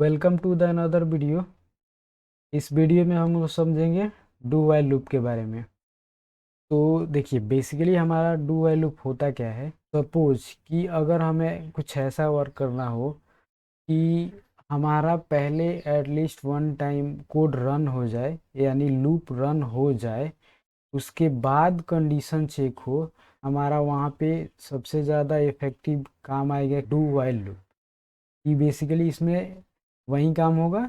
Welcome to the another video. इस video में हम लोग समझेंगे डू वाइल लूप के बारे में। तो देखिए बेसिकली हमारा डू वाइल लूप होता क्या है। सपोज कि अगर हमें कुछ ऐसा वर्क करना हो कि हमारा पहले at least one time code run हो जाए, यानी लूप रन हो जाए, उसके बाद कंडीशन चेक हो, हमारा वहाँ पे सबसे ज़्यादा इफ़ेक्टिव काम आएगा डू वाइल लूप। कि बेसिकली इसमें वही काम होगा,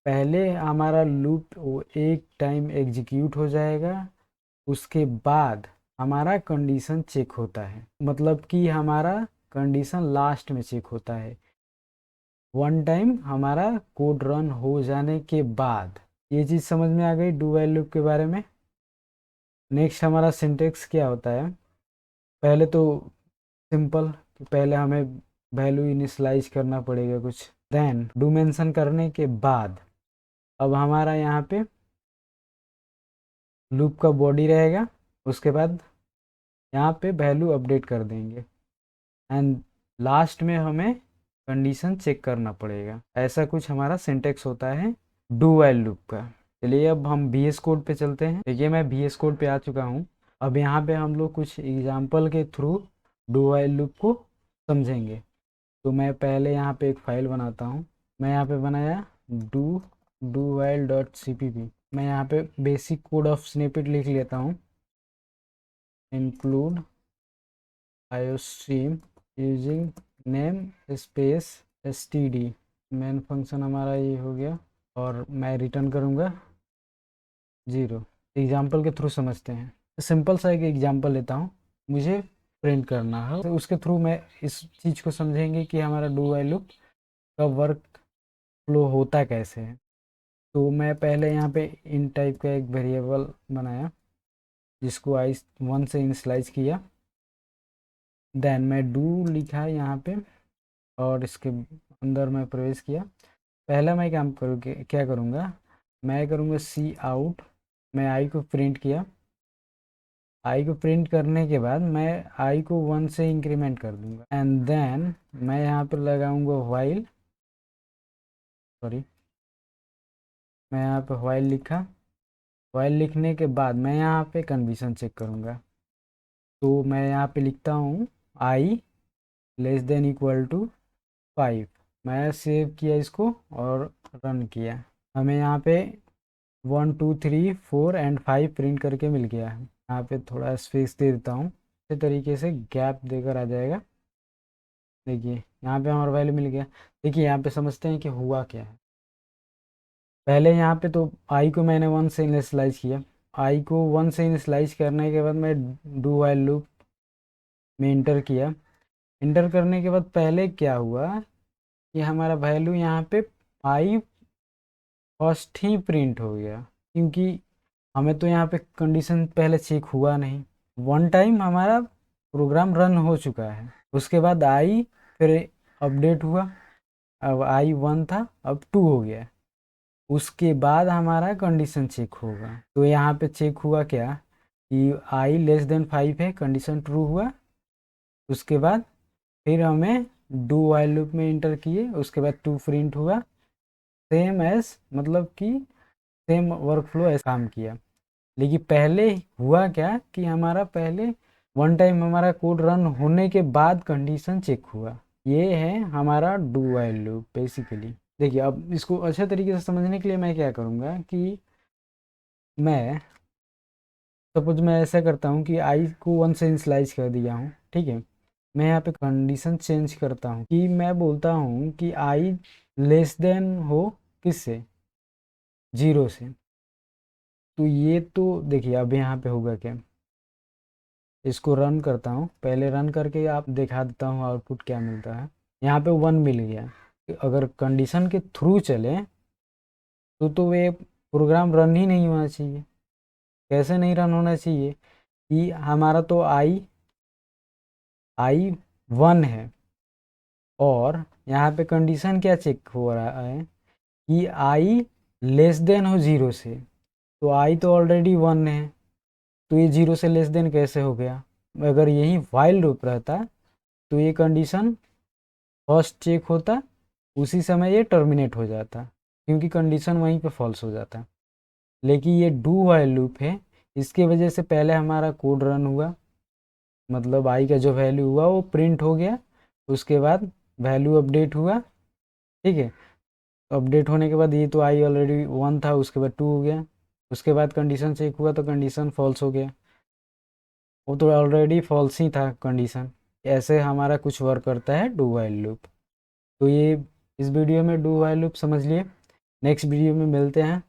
पहले हमारा लूप वो एक टाइम एग्जीक्यूट हो जाएगा, उसके बाद हमारा कंडीशन चेक होता है, मतलब कि हमारा कंडीशन लास्ट में चेक होता है वन टाइम हमारा कोड रन हो जाने के बाद। ये चीज़ समझ में आ गई डू व्हाइल लूप के बारे में। नेक्स्ट हमारा सिंटेक्स क्या होता है। पहले तो सिंपल, पहले हमें वैल्यू इनिशलाइज करना पड़ेगा कुछ, देन डू मेंशन करने के बाद अब हमारा यहाँ पे लूप का बॉडी रहेगा, उसके बाद यहाँ पे वैल्यू अपडेट कर देंगे एंड लास्ट में हमें कंडीशन चेक करना पड़ेगा। ऐसा कुछ हमारा सिंटेक्स होता है डू व्हाइल लूप का। चलिए अब हम VS कोड पे चलते हैं। देखिए मैं VS कोड पे आ चुका हूँ। अब यहाँ पे हम लोग कुछ एग्जाम्पल के थ्रू डू व्हाइल लूप को समझेंगे। तो मैं पहले यहाँ पे एक फाइल बनाता हूँ। मैं यहाँ पे बनाया डू वाइल डॉट cpp। मैं यहाँ पे बेसिक कोड ऑफ स्निपेट लिख लेता हूँ। Include iostream using name space std। Main function हमारा ये हो गया और मैं रिटर्न करूँगा 0। एग्जाम्पल के थ्रू समझते हैं। तो सिंपल सा एक एग्जाम्पल लेता हूँ, मुझे प्रिंट करना है, तो उसके थ्रू मैं इस चीज़ को समझेंगे कि हमारा डू वाइल लूप का वर्क फ्लो होता कैसे है। तो मैं पहले यहाँ पे इन टाइप का एक वेरिएबल बनाया जिसको i1 से इनिशलाइज किया, देन मैं डू लिखा यहाँ पे और इसके अंदर मैं प्रवेश किया। पहला मैं काम क्या करूँगा, मैं करूँगा सी आउट। मैं आई को प्रिंट किया। आई को प्रिंट करने के बाद मैं आई को 1 से इंक्रीमेंट कर दूंगा एंड देन मैं यहाँ पर लगाऊंगा वाइल, सॉरी, मैं यहाँ पे वाइल लिखा। वाइल लिखने के बाद मैं यहाँ पे कंडीशन चेक करूँगा। तो मैं यहाँ पे लिखता हूँ आई लेस देन इक्वल टू 5। मैं सेव किया इसको और रन किया। हमें यहाँ पे 1 2 3 4 एंड 5 प्रिंट करके मिल गया है। यहाँ पे थोड़ा स्पेस दे देता हूँ, इस तरीके से गैप देकर आ जाएगा। देखिए यहाँ पे हमारा वैल्यू मिल गया। देखिए यहाँ पे समझते हैं कि हुआ क्या है। पहले यहाँ पे तो आई को मैंने 1 से इनिशलाइज किया। आई को 1 से इनिशलाइज करने के बाद मैं डू वाइल लूप में इंटर किया। इंटर करने के बाद पहले क्या हुआ कि हमारा वैल्यू यहाँ पे आई फर्स्ट ही प्रिंट हो गया, क्योंकि हमें तो यहाँ पे कंडीशन पहले चेक हुआ नहीं। वन टाइम हमारा प्रोग्राम रन हो चुका है, उसके बाद आई फिर अपडेट हुआ। अब आई 1 था, अब 2 हो गया। उसके बाद हमारा कंडीशन चेक होगा। तो यहाँ पे चेक हुआ क्या कि आई लेस देन 5 है, कंडीशन ट्रू हुआ। उसके बाद फिर हमें डू वाइल लूप में इंटर किए, उसके बाद 2 प्रिंट हुआ। सेम एज, मतलब कि सेम वर्क फ्लो ऐसा काम किया। लेकिन पहले हुआ क्या कि हमारा पहले वन टाइम हमारा कोड रन होने के बाद कंडीशन चेक हुआ। ये है हमारा डू वाइल लूप बेसिकली। देखिए अब इसको अच्छे तरीके से समझने के लिए मैं क्या करूँगा कि मैं सपोज मैं ऐसा करता हूँ कि आई को 1 से इनिशलाइज कर दिया हूँ, ठीक है। मैं यहाँ पे कंडीशन चेंज करता हूँ कि मैं बोलता हूँ कि आई लेस देन हो किससे, 0 से। तो ये तो देखिए अब यहाँ पे होगा क्या, इसको रन करता हूँ। पहले रन करके आप दिखा देता हूँ आउटपुट क्या मिलता है। यहाँ पे 1 मिल गया। अगर कंडीशन के थ्रू चले तो वे प्रोग्राम रन ही नहीं होना चाहिए। कैसे नहीं रन होना चाहिए कि हमारा तो आई 1 है और यहाँ पे कंडीशन क्या चेक हो रहा है कि आई लेस देन हो 0 से। तो आई तो ऑलरेडी 1 है, तो ये 0 से लेस देन कैसे हो गया। अगर यही वाइल लूप रहता तो ये कंडीशन फर्स्ट चेक होता, उसी समय ये टर्मिनेट हो जाता, क्योंकि कंडीशन वहीं पे फॉल्स हो जाता। लेकिन ये डू वाइल लूप है, इसकी वजह से पहले हमारा कोड रन हुआ, मतलब आई का जो वैल्यू हुआ वो प्रिंट हो गया, उसके बाद वैल्यू अपडेट हुआ, ठीक है। अपडेट होने के बाद ये तो आई ऑलरेडी 1 था, उसके बाद 2 हो गया, उसके बाद कंडीशन चेक हुआ तो कंडीशन फॉल्स हो गया, वो तो ऑलरेडी फॉल्स ही था कंडीशन। ऐसे हमारा कुछ वर्क करता है डू वाइल लूप। तो ये इस वीडियो में डू वाइल लूप समझ लिए। नेक्स्ट वीडियो में मिलते हैं।